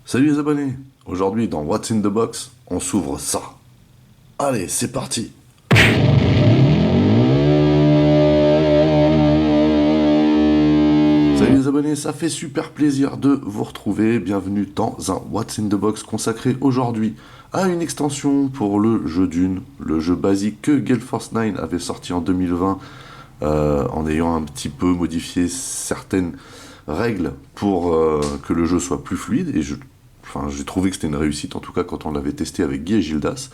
Salut les abonnés. Aujourd'hui dans What's in the Box, on s'ouvre ça. Allez, c'est parti. Salut les abonnés, ça fait super plaisir de vous retrouver. Bienvenue dans un What's in the Box consacré aujourd'hui à une extension pour le jeu Dune, le jeu basique que Gale Force 9 avait sorti en 2020 en ayant un petit peu modifié certaines règles pour que le jeu soit plus fluide. Et j'ai trouvé que c'était une réussite, en tout cas quand on l'avait testé avec Guy et Gildas.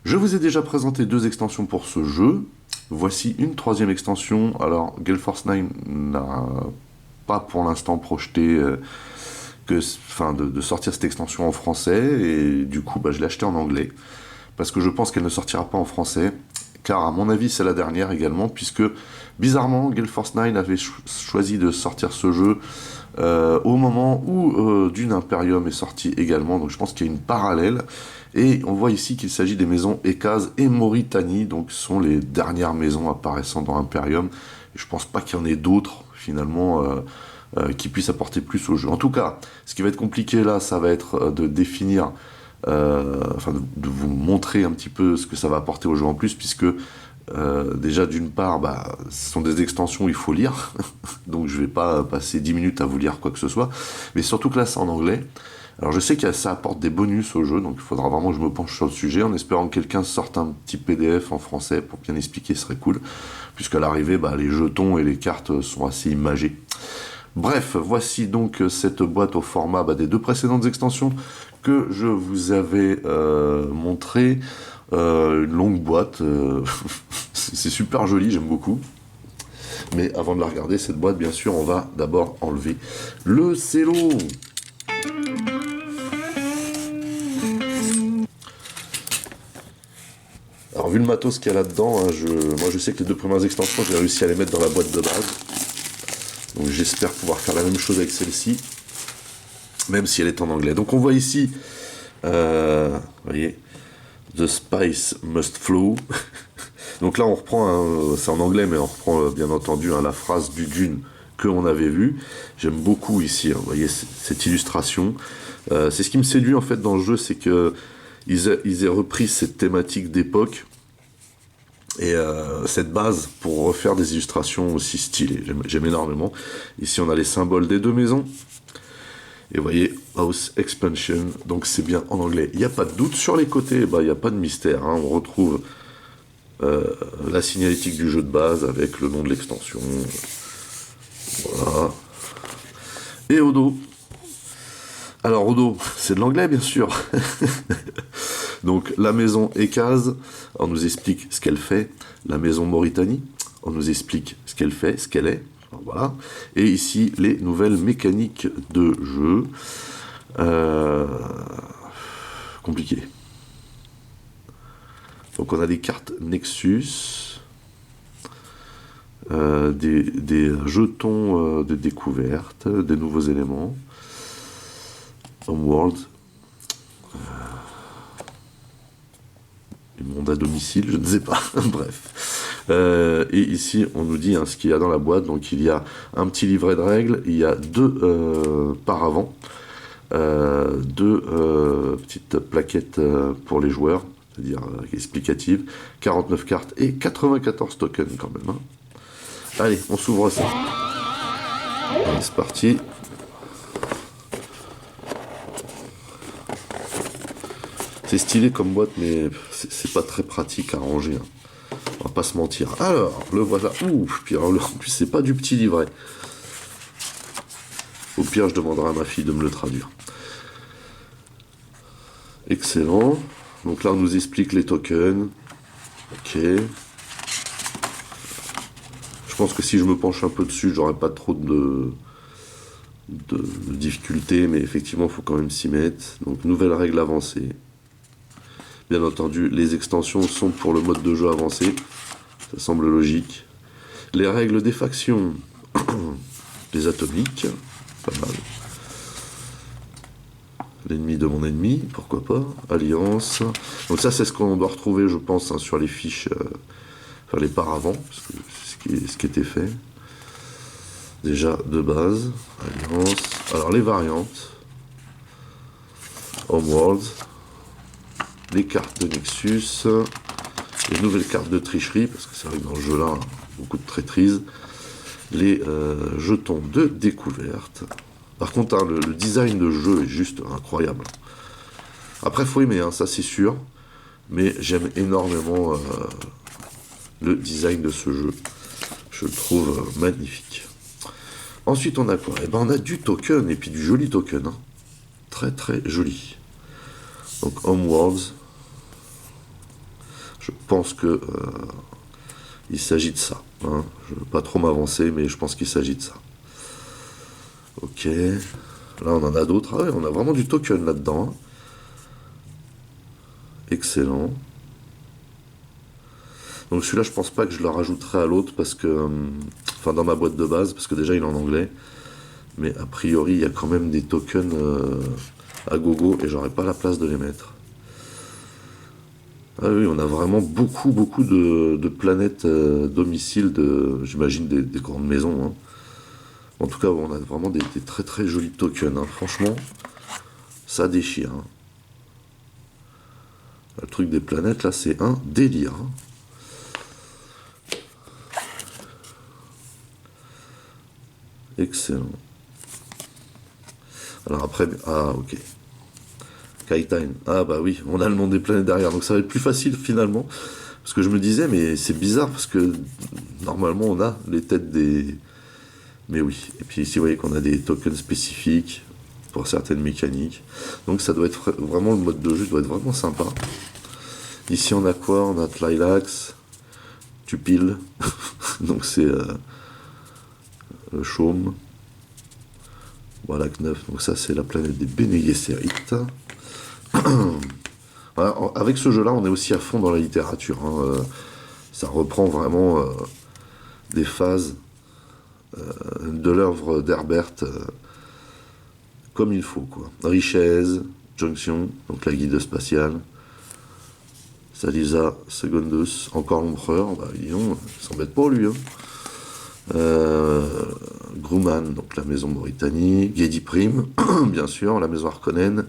Je vous ai déjà présenté deux extensions pour ce jeu. Voici une troisième extension. Alors, Gale Force 9 n'a pas pour l'instant projeté de sortir cette extension en français. Et du coup, je l'ai acheté en anglais. Parce que je pense qu'elle ne sortira pas en français. Car à mon avis, c'est la dernière également. Puisque, bizarrement, Gale Force 9 avait choisi de sortir ce jeu au moment où Dune Imperium est sorti également. Donc je pense qu'il y a une parallèle. Et on voit ici qu'il s'agit des maisons Ekaz et Mauritanie, donc ce sont les dernières maisons apparaissant dans Imperium. Et je pense pas qu'il y en ait d'autres, finalement, qui puissent apporter plus au jeu. En tout cas, ce qui va être compliqué là, ça va être de définir, de vous montrer un petit peu ce que ça va apporter au jeu en plus, puisque déjà d'une part, ce sont des extensions, il faut lire, donc je vais pas passer 10 minutes à vous lire quoi que ce soit, mais surtout que là c'est en anglais. Alors je sais que ça apporte des bonus au jeu, donc il faudra vraiment que je me penche sur le sujet, en espérant que quelqu'un sorte un petit PDF en français pour bien expliquer, ce serait cool, puisqu'à l'arrivée, les jetons et les cartes sont assez imagés. Bref, voici donc cette boîte au format des deux précédentes extensions que je vous avais montré. Une longue boîte, c'est super joli, j'aime beaucoup. Mais avant de la regarder, cette boîte, bien sûr, on va d'abord enlever le cello. Alors vu le matos qu'il y a là-dedans, moi je sais que les deux premières extensions, j'ai réussi à les mettre dans la boîte de base. Donc j'espère pouvoir faire la même chose avec celle-ci, même si elle est en anglais. Donc on voit ici, vous voyez, The Spice Must Flow. Donc là on reprend, c'est en anglais, mais on reprend bien entendu la phrase du Dune que on avait vu. J'aime beaucoup ici, vous voyez cette illustration. C'est ce qui me séduit en fait dans le jeu, c'est que ils aient repris cette thématique d'époque et cette base pour refaire des illustrations aussi stylées. J'aime énormément. Ici, on a les symboles des deux maisons. Et vous voyez, House Expansion, donc c'est bien en anglais. Il n'y a pas de doute sur les côtés, il n'y a pas de mystère. On retrouve la signalétique du jeu de base avec le nom de l'extension. Voilà. Et au dos. Alors au dos, c'est de l'anglais bien sûr. Donc la maison Ekaz, on nous explique ce qu'elle fait. La maison Mauritanie, on nous explique ce qu'elle fait, ce qu'elle est. Voilà. Et ici, les nouvelles mécaniques de jeu. Compliqué. Donc on a des cartes Nexus, des jetons de découverte, des nouveaux éléments. Homeworld, le monde à domicile, je ne sais pas, bref. Et ici, on nous dit ce qu'il y a dans la boîte. Donc, il y a un petit livret de règles, il y a deux paravents, deux petites plaquettes pour les joueurs, c'est-à-dire explicatives, 49 cartes et 94 tokens quand même. Allez, on s'ouvre ça. Allez, c'est parti. C'est stylé comme boîte, mais c'est pas très pratique à ranger. On va pas se mentir. Alors, le voilà. Ouf, puis alors, en plus, c'est pas du petit livret. Au pire, je demanderai à ma fille de me le traduire. Excellent. Donc là, on nous explique les tokens. Ok. Je pense que si je me penche un peu dessus, j'aurai pas trop de difficultés, mais effectivement, il faut quand même s'y mettre. Donc, nouvelle règle avancée. Bien entendu, les extensions sont pour le mode de jeu avancé. Ça semble logique. Les règles des factions. Les atomiques. Pas mal. L'ennemi de mon ennemi, pourquoi pas. Alliance. Donc ça, c'est ce qu'on doit retrouver, je pense, sur les fiches, les paravents, parce que c'est ce qui était fait. Déjà, de base. Alliance. Alors, les variantes. Homeworld, les cartes de Nexus, les nouvelles cartes de tricherie, parce que c'est vrai que dans ce jeu-là, beaucoup de traîtrise, les jetons de découverte. Par contre, hein, le design de jeu est juste incroyable. Après, faut aimer, hein, ça c'est sûr, mais j'aime énormément le design de ce jeu. Je le trouve magnifique. Ensuite, on a quoi? Eh ben, on a du token, et puis du joli token. Hein. Très très joli. Donc, Homeworlds. Je pense que il s'agit de ça. Hein. Je ne veux pas trop m'avancer, mais je pense qu'il s'agit de ça. Ok. Là, on en a d'autres. Ah ouais, on a vraiment du token là-dedans. Hein. Excellent. Donc celui-là, je pense pas que je le rajouterai à l'autre parce que, enfin, dans ma boîte de base, parce que déjà il est en anglais. Mais a priori, il y a quand même des tokens à gogo et j'aurais pas la place de les mettre. Ah oui, on a vraiment beaucoup de planètes domiciles j'imagine, des grandes maisons. Hein. En tout cas, on a vraiment des très très jolis tokens. Hein. Franchement, ça déchire. Hein. Le truc des planètes, là, c'est un délire. Hein. Excellent. Alors après, ah ok. Kaitine. Ah bah oui, on a le nom des planètes derrière, donc ça va être plus facile finalement. Parce que je me disais, mais c'est bizarre parce que normalement on a les têtes des. Mais oui. Et puis ici, vous voyez qu'on a des tokens spécifiques pour certaines mécaniques. Donc ça doit être vraiment, le mode de jeu doit être vraiment sympa. Ici on a quoi? On a Tlilax, Tupil. Donc c'est le chaume. Voilà, Kneuf. Donc ça c'est la planète des Bene Gesserit. Voilà, avec ce jeu-là, on est aussi à fond dans la littérature. Hein. Ça reprend vraiment des phases de l'œuvre d'Herbert comme il faut. Quoi. Richesse, Junction, donc la guide spatiale. Salisa, Secondus, encore l'empereur. Bah, disons, il s'embête pas lui. Hein. Grumman, donc la maison Mauritanie. Gedi Prime, bien sûr, la maison Harkonnen.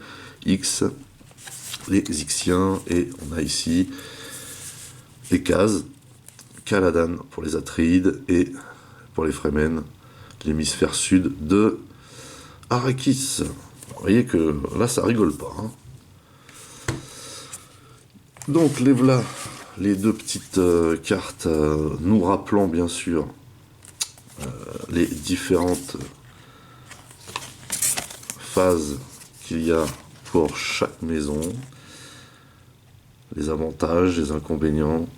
X, les Ixiens, et on a ici les cases, Caladan pour les Atreides et pour les Fremen, l'hémisphère sud de Arrakis. Vous voyez que là ça rigole pas. Hein. Donc les voilà, les deux petites cartes nous rappelant bien sûr les différentes phases qu'il y a pour chaque maison. Les avantages, les inconvénients,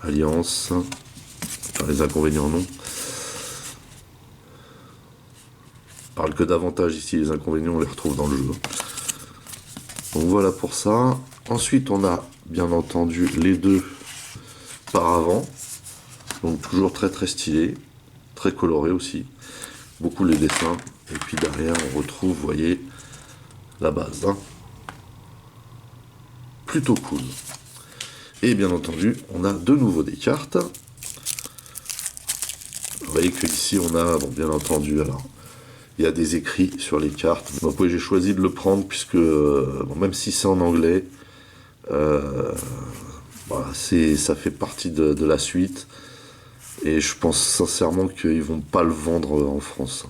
alliance, enfin les inconvénients non. Je parle que d'avantages ici, les inconvénients on les retrouve dans le jeu. Donc voilà pour ça. Ensuite on a bien entendu les deux paravents, donc toujours très très stylé, très coloré aussi, beaucoup les dessins, et puis derrière on retrouve, vous voyez, la base. Hein. Plutôt cool. Et bien entendu, on a de nouveau des cartes. Vous voyez que ici on a, bon, bien entendu, alors il y a des écrits sur les cartes. Donc oui, j'ai choisi de le prendre puisque, bon, même si c'est en anglais, voilà, ça fait partie de la suite. Et je pense sincèrement qu'ils vont pas le vendre en France.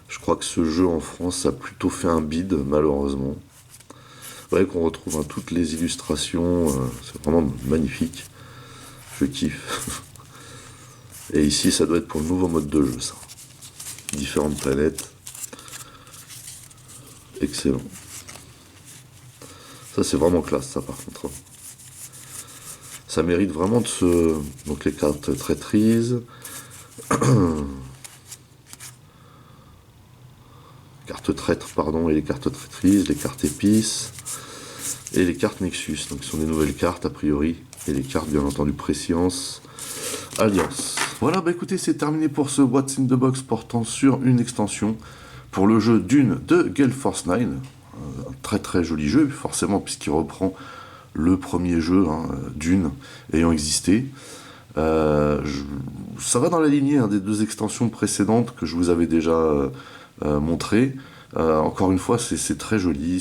Je crois que ce jeu en France a plutôt fait un bid, malheureusement. Vous voyez qu'on retrouve hein, toutes les illustrations, c'est vraiment magnifique. Je kiffe. Et ici, ça doit être pour le nouveau mode de jeu, ça. Différentes planètes. Excellent. Ça, c'est vraiment classe, ça, par contre. Ça mérite vraiment de se... Donc, les cartes traîtrises. Cartes traîtres, pardon, et les cartes traîtrises, les cartes épices. Et les cartes Nexus, donc ce sont des nouvelles cartes a priori, et les cartes bien entendu Préscience, Alliance. Voilà, bah écoutez, c'est terminé pour ce What's in the Box portant sur une extension pour le jeu Dune de Gale Force 9. Un très très joli jeu, forcément, puisqu'il reprend le premier jeu, hein, Dune, ayant existé. Ça va dans la lignée hein, des deux extensions précédentes que je vous avais déjà montrées. Encore une fois, c'est très joli,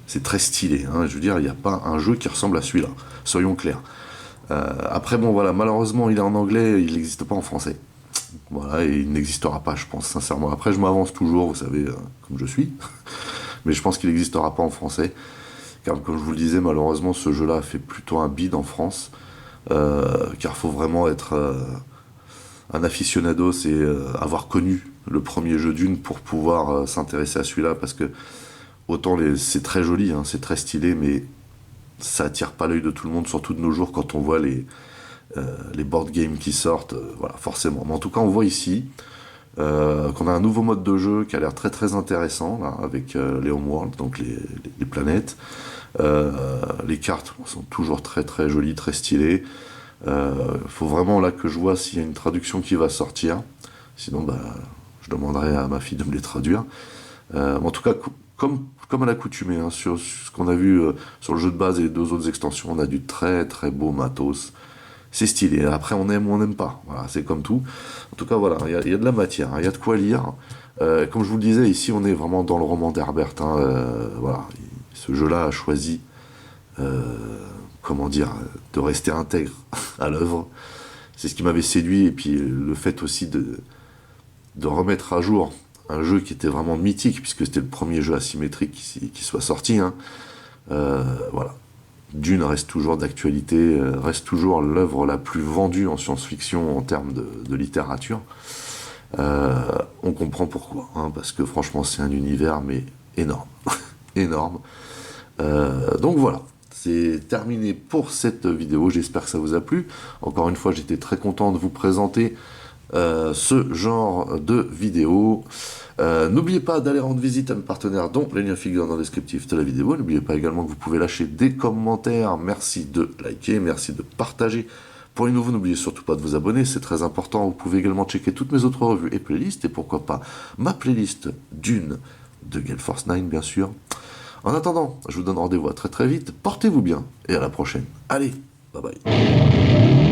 c'est très stylé. Hein. Je veux dire, il n'y a pas un jeu qui ressemble à celui-là, soyons clairs. Après, bon, voilà, malheureusement, il est en anglais, il n'existe pas en français. Voilà, et il n'existera pas, je pense, sincèrement. Après, je m'avance toujours, vous savez, comme je suis. Mais je pense qu'il n'existera pas en français. Car, comme je vous le disais, malheureusement, ce jeu-là a fait plutôt un bid en France. Car il faut vraiment être un aficionado, c'est avoir connu le premier jeu Dune pour pouvoir s'intéresser à celui-là. Parce que, autant c'est très joli, hein, c'est très stylé, mais ça attire pas l'œil de tout le monde, surtout de nos jours quand on voit les board games qui sortent, voilà, forcément. Mais en tout cas, on voit ici qu'on a un nouveau mode de jeu qui a l'air très très intéressant, là, avec les homeworlds, donc les planètes. Les cartes sont toujours très très jolies, très stylées. Faut vraiment là que je vois s'il y a une traduction qui va sortir. Sinon, bah, je demanderai à ma fille de me les traduire. En tout cas, comme à l'accoutumée, hein, sur ce qu'on a vu sur le jeu de base et les deux autres extensions, on a du très très beau matos. C'est stylé. Après, on aime ou on n'aime pas. Voilà, c'est comme tout. En tout cas, voilà, il y a de la matière, hein, il y a de quoi lire. Comme je vous le disais, ici, on est vraiment dans le roman d'Herbert. Hein, voilà, ce jeu-là a choisi, comment dire, de rester intègre à l'œuvre. C'est ce qui m'avait séduit. Et puis, le fait aussi de remettre à jour un jeu qui était vraiment mythique, puisque c'était le premier jeu asymétrique qui soit sorti. Hein. Voilà. Dune reste toujours d'actualité, reste toujours l'œuvre la plus vendue en science-fiction en termes de littérature. On comprend pourquoi, hein, parce que franchement c'est un univers mais énorme, énorme. Donc voilà, c'est terminé pour cette vidéo, j'espère que ça vous a plu. Encore une fois, j'étais très content de vous présenter ce genre de vidéo. N'oubliez pas d'aller rendre visite à mes partenaires, dont les liens figurent dans le descriptif de la vidéo. N'oubliez pas également que vous pouvez lâcher des commentaires. Merci de liker, merci de partager. Pour les nouveaux, n'oubliez surtout pas de vous abonner, c'est très important. Vous pouvez également checker toutes mes autres revues et playlists, et pourquoi pas ma playlist Dune de Gale Force 9, bien sûr. En attendant, je vous donne rendez-vous à très très vite. Portez-vous bien et à la prochaine. Allez, bye bye.